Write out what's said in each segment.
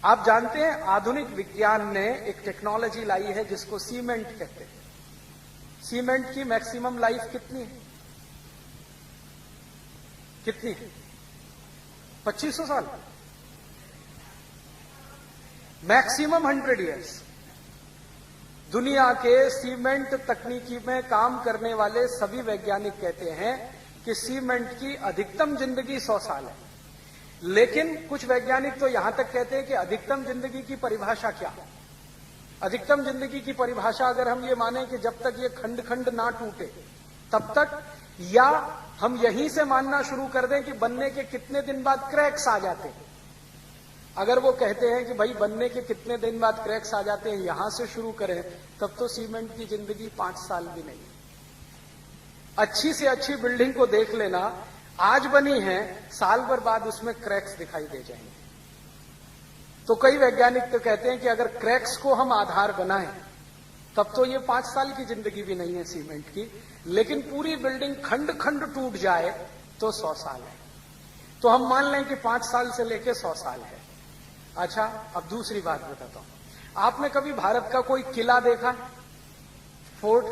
आप जानते हैं आधुनिक विज्ञान ने एक टेक्नोलॉजी लाई है जिसको सीमेंट कहते हैं। सीमेंट की मैक्सिमम लाइफ कितनी है? कितनी है? 2500 साल, मैक्सिमम 100 ईयर्स। दुनिया के सीमेंट तकनीकी में काम करने वाले सभी वैज्ञानिक कहते हैं कि सीमेंट की अधिकतम जिंदगी 100 साल है। लेकिन कुछ वैज्ञानिक तो यहां तक कहते हैं कि अधिकतम जिंदगी की परिभाषा क्या है? अधिकतम जिंदगी की परिभाषा अगर हम ये माने कि जब तक ये खंड खंड ना टूटे तब तक, या हम यहीं से मानना शुरू कर दें कि बनने के कितने दिन बाद क्रैक्स आ जाते हैं। अगर वो कहते हैं कि भाई बनने के कितने दिन बाद क्रैक्स आ जाते हैं, यहां से शुरू करें, तब तो सीमेंट की जिंदगी 5 साल भी नहीं। अच्छी से अच्छी बिल्डिंग को देख लेना, आज बनी है, साल भर बाद उसमें क्रैक्स दिखाई दे जाएंगे। तो कई वैज्ञानिक तो कहते हैं कि अगर क्रैक्स को हम आधार बनाएं तब तो ये 5 साल की जिंदगी भी नहीं है सीमेंट की, लेकिन पूरी बिल्डिंग खंड खंड टूट जाए तो 100 साल है। तो हम मान लें कि 5 साल से लेकर 100 साल है। अच्छा, अब दूसरी बात बताता हूं। आपने कभी भारत का कोई किला देखा? फोर्ट?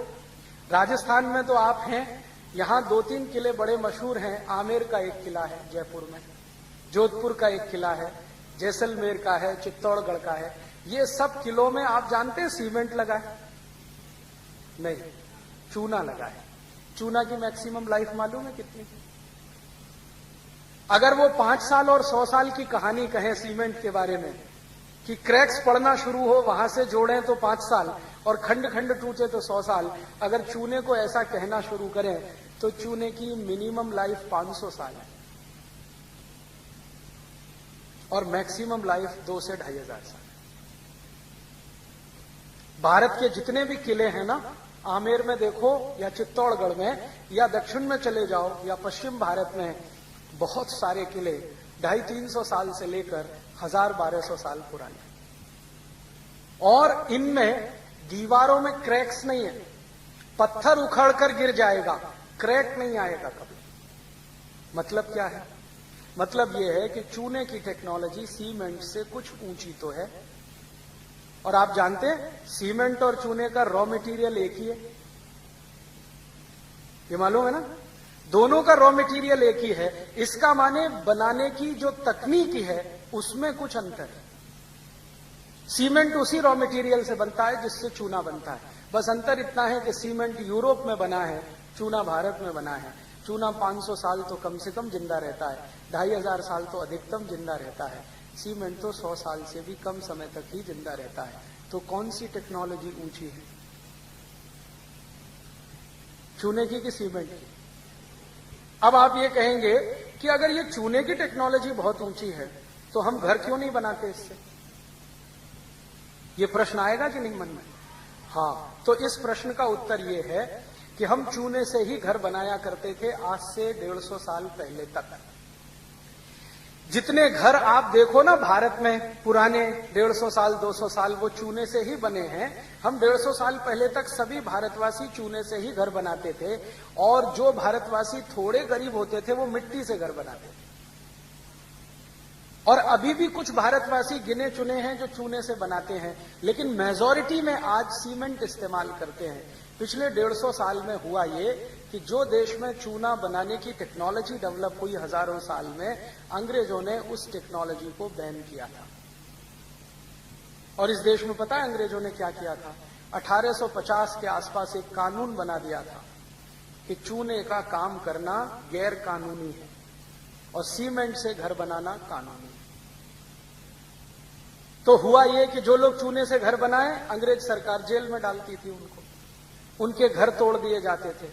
राजस्थान में तो आप हैं, यहां 2-3 किले बड़े मशहूर हैं। आमेर का एक किला है जयपुर में, जोधपुर का एक किला है, जैसलमेर का है, चित्तौड़गढ़ का है। ये सब किलों में आप जानते हैं सीमेंट लगा है? नहीं, चूना लगा है। चूना की मैक्सिमम लाइफ मालूम है कितनी? अगर वो 5 साल और 100 साल की कहानी कहें सीमेंट के बारे में कि क्रैक्स पड़ना शुरू हो, वहां से जोड़ें तो 5 साल और खंड खंड टूटे तो 100 साल, अगर चूने को ऐसा कहना शुरू करें तो चूने की मिनिमम लाइफ 500 साल है और मैक्सिमम लाइफ 2 से 2500 साल। भारत के जितने भी किले हैं ना, आमेर में देखो या चित्तौड़गढ़ में या दक्षिण में चले जाओ या पश्चिम भारत में, बहुत सारे किले 250-300 साल से लेकर 1000-1200 साल पुराने, और इनमें दीवारों में क्रैक्स नहीं है। पत्थर उखड़कर गिर जाएगा, क्रैक नहीं आएगा कभी। मतलब क्या है? मतलब यह है कि चूने की टेक्नोलॉजी सीमेंट से कुछ ऊंची तो है। और आप जानते हैं सीमेंट और चूने का रॉ मटेरियल एक ही है, ये मालूम है ना? दोनों का रॉ मटेरियल एक ही है। इसका माने बनाने की जो तकनीकी है उसमें कुछ अंतर है। सीमेंट उसी रॉ मटेरियल से बनता है जिससे चूना बनता है, बस अंतर इतना है कि सीमेंट यूरोप में बना है, चूना भारत में बना है। चूना 500 साल तो कम से कम जिंदा रहता है, 2500 साल तो अधिकतम जिंदा रहता है। सीमेंट तो 100 साल से भी कम समय तक ही जिंदा रहता है। तो कौन सी टेक्नोलॉजी ऊंची है, चूने की कि सीमेंट की? अब आप ये कहेंगे कि अगर ये चूने की टेक्नोलॉजी बहुत ऊंची है तो हम घर क्यों नहीं बनाते इससे? ये प्रश्न आएगा कि नहीं मन में? हाँ, तो इस प्रश्न का उत्तर ये है कि हम चूने से ही घर बनाया करते थे आज से 150 साल पहले तक। जितने घर आप देखो ना भारत में पुराने 150 साल 200 साल, वो चूने से ही बने हैं। हम 150 साल पहले तक सभी भारतवासी चूने से ही घर बनाते थे, और जो भारतवासी थोड़े गरीब होते थे वो मिट्टी से घर बनाते थे। और अभी भी कुछ भारतवासी गिने चुने हैं जो चूने से बनाते हैं, लेकिन मेजॉरिटी में आज सीमेंट इस्तेमाल करते हैं। पिछले 150 साल में हुआ ये कि जो देश में चूना बनाने की टेक्नोलॉजी डेवलप हुई हजारों साल में, अंग्रेजों ने उस टेक्नोलॉजी को बैन किया था। और इस देश में पता है अंग्रेजों ने क्या किया था? 1850 के आसपास एक कानून बना दिया था कि चूने का काम करना गैर कानूनी है और सीमेंट से घर बनाना कानूनी है। तो हुआ ये कि जो लोग चूने से घर बनाए, अंग्रेज सरकार जेल में डालती थी उनको, उनके घर तोड़ दिए जाते थे,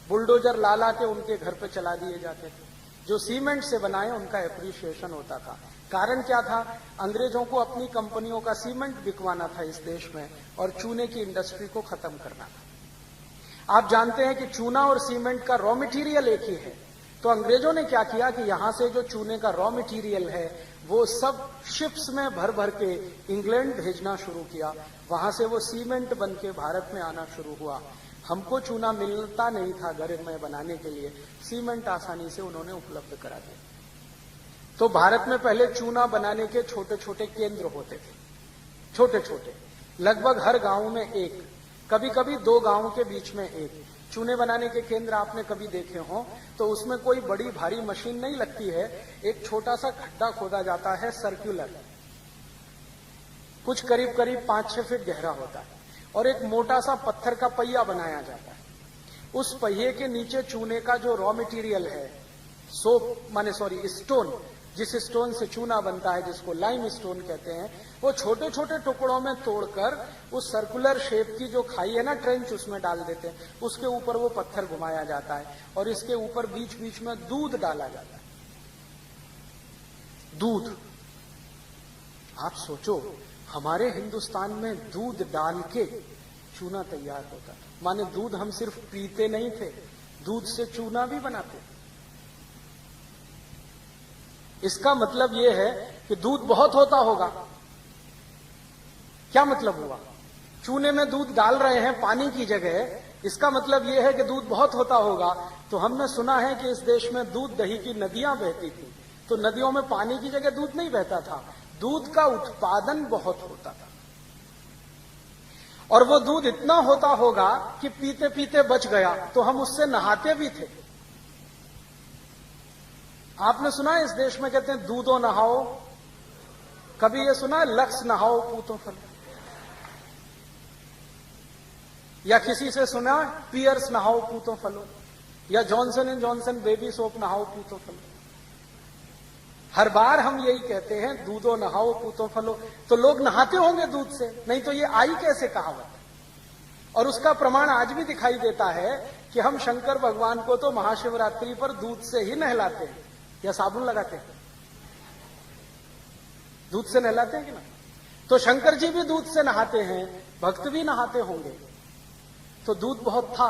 बुलडोजर ला ला के उनके घर पे चला दिए जाते थे। जो सीमेंट से बनाए उनका एप्रिशिएशन होता था। कारण क्या था? अंग्रेजों को अपनी कंपनियों का सीमेंट बिकवाना था इस देश में और चूने की इंडस्ट्री को खत्म करना था। आप जानते हैं कि चूना और सीमेंट का रॉ मटेरियल एक ही है। तो अंग्रेजों ने क्या किया कि यहां से जो चूने का रॉ मटेरियल है वो सब शिप्स में भर भर के इंग्लैंड भेजना शुरू किया। वहां से वो सीमेंट बन के भारत में आना शुरू हुआ। हमको चूना मिलता नहीं था घर में बनाने के लिए, सीमेंट आसानी से उन्होंने उपलब्ध करा दिया। तो भारत में पहले चूना बनाने के छोटे छोटे केंद्र होते थे, छोटे छोटे, लगभग हर गांव में एक, कभी कभी 2 गांवों के बीच में एक चूने बनाने के केंद्र आपने कभी देखे हो तो उसमें कोई बड़ी भारी मशीन नहीं लगती है, एक छोटा सा खड्डा खोदा जाता है सर्कुलर, कुछ करीब करीब 5-6 फीट गहरा होता है और एक मोटा सा पत्थर का पहिया बनाया जाता है। उस पहिए के नीचे चूने का जो रॉ मटेरियल है, स्टोन, जिस स्टोन से चूना बनता है जिसको लाइम स्टोन कहते हैं, वो छोटे छोटे टुकड़ों में तोड़कर उस सर्कुलर शेप की जो खाई है ना ट्रेंच, उसमें डाल देते हैं। उसके ऊपर वो पत्थर घुमाया जाता है और इसके ऊपर बीच बीच में दूध डाला जाता है। दूध, आप सोचो हमारे हिंदुस्तान में दूध डाल के चूना तैयार होता है, माने दूध हम सिर्फ पीते नहीं थे, दूध से चूना भी बनाते। इसका मतलब यह है कि दूध बहुत होता होगा। क्या मतलब हुआ? चूने में दूध डाल रहे हैं पानी की जगह, इसका मतलब यह है कि दूध बहुत होता होगा। तो हमने सुना है कि इस देश में दूध दही की नदियां बहती थी, तो नदियों में पानी की जगह दूध नहीं बहता था, दूध का उत्पादन बहुत होता था और वो दूध इतना होता होगा कि पीते पीते बच गया तो हम उससे नहाते भी थे। आपने सुना है इस देश में कहते हैं दूधो नहाओ, कभी ये सुना है लक्स नहाओ पूतो फल, या किसी से सुना पियर्स नहाओ पूतो फलो, या Johnson and Johnson baby soap नहाओ पूतो फलो। हर बार हम यही कहते हैं दूधो नहाओ पूतो फलो, तो लोग नहाते होंगे दूध से, नहीं तो ये आई कैसे कहावत? और उसका प्रमाण आज भी दिखाई देता है कि हम शंकर भगवान को तो महाशिवरात्रि पर दूध से ही नहलाते हैं या साबुन लगाते हैं, दूध से नहलाते हैं कि ना? तो शंकर जी भी दूध से नहाते हैं, भक्त भी नहाते होंगे। तो दूध बहुत था,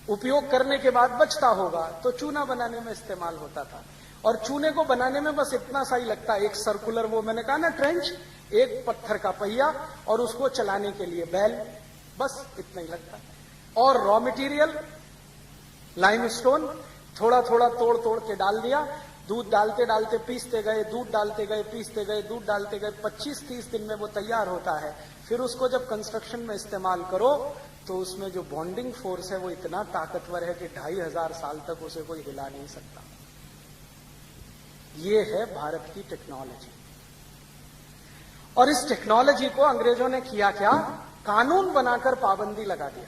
उपयोग करने के बाद बचता होगा तो चूना बनाने में इस्तेमाल होता था। और चूने को बनाने में बस इतना सा ही लगता है, एक सर्कुलर, वो मैंने कहा ना ट्रेंच, एक पत्थर का पहिया और उसको चलाने के लिए बैल, बस इतना ही लगता है। और रॉ मटेरियल लाइमस्टोन थोड़ा थोड़ा तोड़ तोड़ के डाल दिया, दूध डालते डालते पीसते गए, दूध डालते गए, पीसते गए, दूध डालते गए, 25-30 दिन में वो तैयार होता है। फिर उसको जब कंस्ट्रक्शन में इस्तेमाल करो तो उसमें जो बॉन्डिंग फोर्स है वो इतना ताकतवर है कि 2500 साल तक उसे कोई हिला नहीं सकता। ये है भारत की टेक्नोलॉजी। और इस टेक्नोलॉजी को अंग्रेजों ने किया क्या? कानून बनाकर पाबंदी लगा दिया।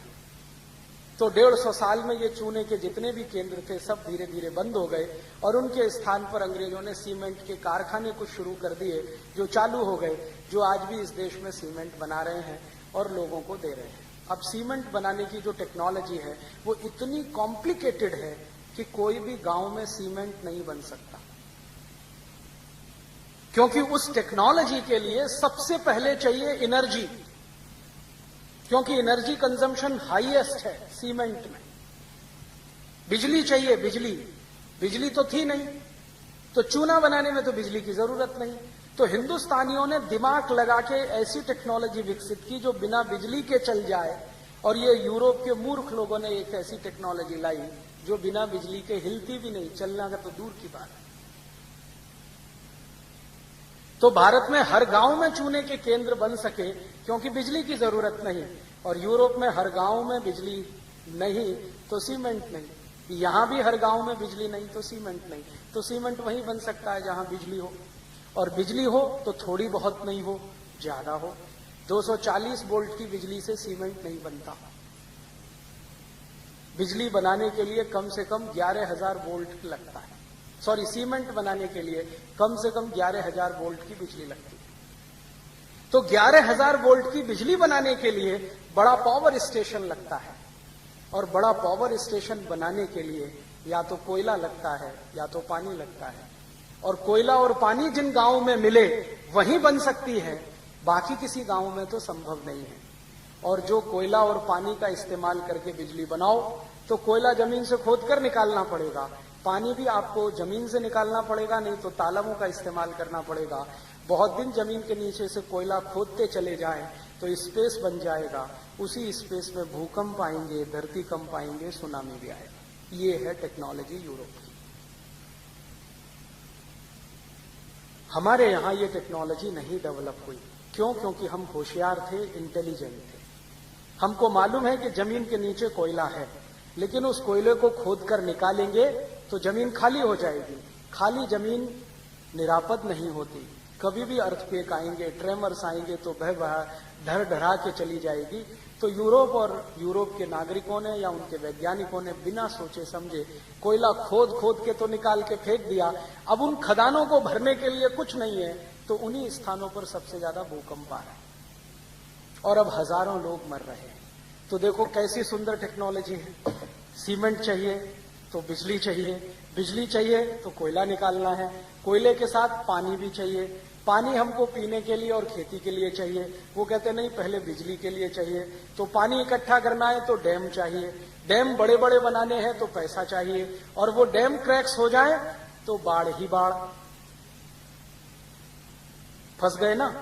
तो 150 साल में ये चूने के जितने भी केंद्र थे सब धीरे धीरे बंद हो गए और उनके स्थान पर अंग्रेजों ने सीमेंट के कारखाने कुछ शुरू कर दिए, जो चालू हो गए, जो आज भी इस देश में सीमेंट बना रहे हैं और लोगों को दे रहे हैं। अब सीमेंट बनाने की जो टेक्नोलॉजी है वो इतनी कॉम्प्लिकेटेड है कि कोई भी गांव में सीमेंट नहीं बन सकता, क्योंकि उस टेक्नोलॉजी के लिए सबसे पहले चाहिए एनर्जी, क्योंकि एनर्जी कंजम्पशन हाईएस्ट है सीमेंट में। बिजली चाहिए, बिजली तो थी नहीं, तो चूना बनाने में तो बिजली की जरूरत नहीं। तो हिंदुस्तानियों ने दिमाग लगा के ऐसी टेक्नोलॉजी विकसित की जो बिना बिजली के चल जाए, और ये यूरोप के मूर्ख लोगों ने एक ऐसी टेक्नोलॉजी लाई जो बिना बिजली के हिलती भी नहीं, चलना का तो दूर की बात है। तो भारत में हर गांव में चूने के केंद्र बन सके क्योंकि बिजली की जरूरत नहीं, और यूरोप में हर गांव में बिजली नहीं तो सीमेंट नहीं, यहां भी हर गांव में बिजली नहीं तो सीमेंट नहीं, तो सीमेंट वहीं बन सकता है जहां बिजली हो, और बिजली हो तो थोड़ी बहुत नहीं हो, ज्यादा हो। 240 वोल्ट की बिजली से सीमेंट नहीं बनता। बिजली बनाने के लिए कम से कम 11,000 वोल्ट लगता है, सीमेंट बनाने के लिए कम से कम 11,000 वोल्ट की बिजली लगती है। तो 11,000 वोल्ट की बिजली बनाने के लिए बड़ा पावर स्टेशन लगता है, और बड़ा पावर स्टेशन बनाने के लिए या तो कोयला लगता है या तो पानी लगता है, और कोयला और पानी जिन गांवों में मिले वहीं बन सकती है, बाकी किसी गांव में तो संभव नहीं है। और जो कोयला और पानी का इस्तेमाल करके बिजली बनाओ तो कोयला जमीन से खोदकर निकालना पड़ेगा, पानी भी आपको जमीन से निकालना पड़ेगा, नहीं तो तालाबों का इस्तेमाल करना पड़ेगा। बहुत दिन जमीन के नीचे से कोयला खोदते चले जाएं तो स्पेस बन जाएगा, उसी स्पेस में भूकंप आएंगे, धरती कंप आएंगे, सुनामी भी आएगा। ये है टेक्नोलॉजी यूरोप की। हमारे यहां ये टेक्नोलॉजी नहीं डेवलप हुई। क्यों? क्योंकि हम होशियार थे, इंटेलिजेंट थे। हमको मालूम है कि जमीन के नीचे कोयला है, लेकिन उस कोयले को खोद कर निकालेंगे तो जमीन खाली हो जाएगी। खाली जमीन निरापद नहीं होती। कभी भी अर्थक्वेक आएंगे, ट्रेमर्स आएंगे तो ढर ढरा के चली जाएगी। तो यूरोप और यूरोप के नागरिकों ने या उनके वैज्ञानिकों ने बिना सोचे समझे कोयला खोद खोद के तो निकाल के फेंक दिया। अब उन खदानों को भरने के लिए कुछ नहीं है, तो उन्हीं स्थानों पर सबसे ज्यादा भूकंप आ रहा है और अब हजारों लोग मर रहे हैं। तो देखो कैसी सुंदर टेक्नोलॉजी है। सीमेंट चाहिए तो बिजली चाहिए, बिजली चाहिए तो कोयला निकालना है, कोयले के साथ पानी भी चाहिए। पानी हमको पीने के लिए और खेती के लिए चाहिए। वो कहते नहीं, पहले बिजली के लिए चाहिए। तो पानी इकट्ठा करना है तो डैम चाहिए, डैम बड़े बड़े बनाने हैं तो पैसा चाहिए, और वो डैम क्रैक्स हो जाए तो बाढ़ ही बाढ़। फंस गए ना।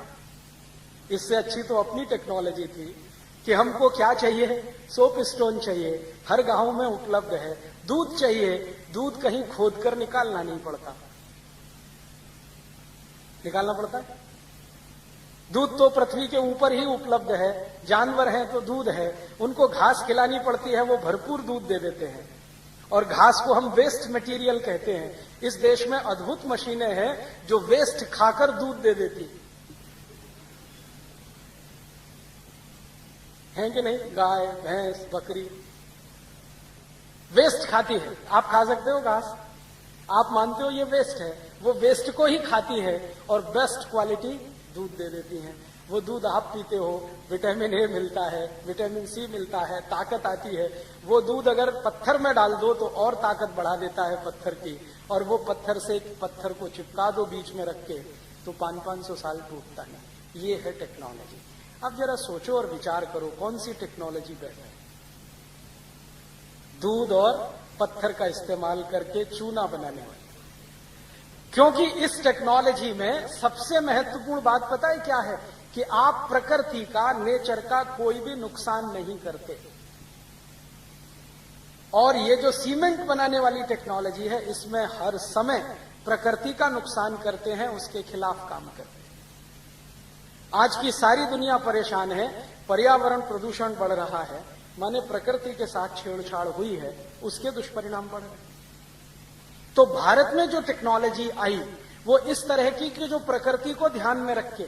इससे अच्छी तो अपनी टेक्नोलॉजी थी कि हमको क्या चाहिए, सोप स्टोन चाहिए, हर गांव में उपलब्ध है। दूध चाहिए, दूध कहीं खोद कर निकालना नहीं पड़ता। निकालना पड़ता है? दूध तो पृथ्वी के ऊपर ही उपलब्ध है। जानवर हैं तो दूध है, उनको घास खिलानी पड़ती है, वो भरपूर दूध दे देते हैं। और घास को हम वेस्ट मटेरियल कहते हैं। इस देश में अद्भुत मशीनें हैं जो वेस्ट खाकर दूध दे देती हैं कि नहीं। गाय, भैंस, बकरी वेस्ट खाती है। आप खा सकते हो घास, आप मानते हो ये वेस्ट है, वो वेस्ट को ही खाती है और बेस्ट क्वालिटी दूध दे देती हैं। वो दूध आप पीते हो, विटामिन ए मिलता है, विटामिन सी मिलता है, ताकत आती है। वो दूध अगर पत्थर में डाल दो तो और ताकत बढ़ा देता है पत्थर की, और वो पत्थर से पत्थर को चिपका दो बीच में रख के तो 500-500 साल टूटता नहीं। ये है टेक्नोलॉजी। अब जरा सोचो और विचार करो कौन सी टेक्नोलॉजी बेहतर है। दूध और पत्थर का इस्तेमाल करके चूना बनाने वाली। क्योंकि इस टेक्नोलॉजी में सबसे महत्वपूर्ण बात पता है क्या है, कि आप प्रकृति का, नेचर का कोई भी नुकसान नहीं करते। और ये जो सीमेंट बनाने वाली टेक्नोलॉजी है, इसमें हर समय प्रकृति का नुकसान करते हैं, उसके खिलाफ काम करते हैं। आज की सारी दुनिया परेशान है, पर्यावरण प्रदूषण बढ़ रहा है, माने प्रकृति के साथ छेड़छाड़ हुई है, उसके दुष्परिणाम बढ़ रहे हैं। तो भारत में जो टेक्नोलॉजी आई वो इस तरह की कि जो प्रकृति को ध्यान में रख के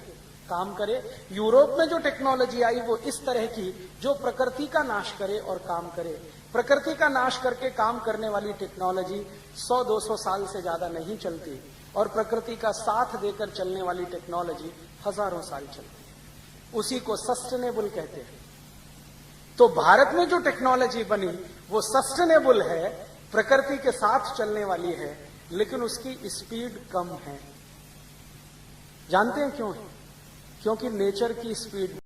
काम करे। यूरोप में जो टेक्नोलॉजी आई वो इस तरह की जो प्रकृति का नाश करे और काम करे। प्रकृति का नाश करके काम करने वाली टेक्नोलॉजी 100-200 साल से ज्यादा नहीं चलती, और प्रकृति का साथ देकर चलने वाली टेक्नोलॉजी हजारों साल चलती है। उसी को सस्टेनेबल कहते हैं। तो भारत में जो टेक्नोलॉजी बनी वो सस्टेनेबल है, प्रकृति के साथ चलने वाली है, लेकिन उसकी स्पीड कम है। जानते हैं क्यों है? क्योंकि नेचर की स्पीड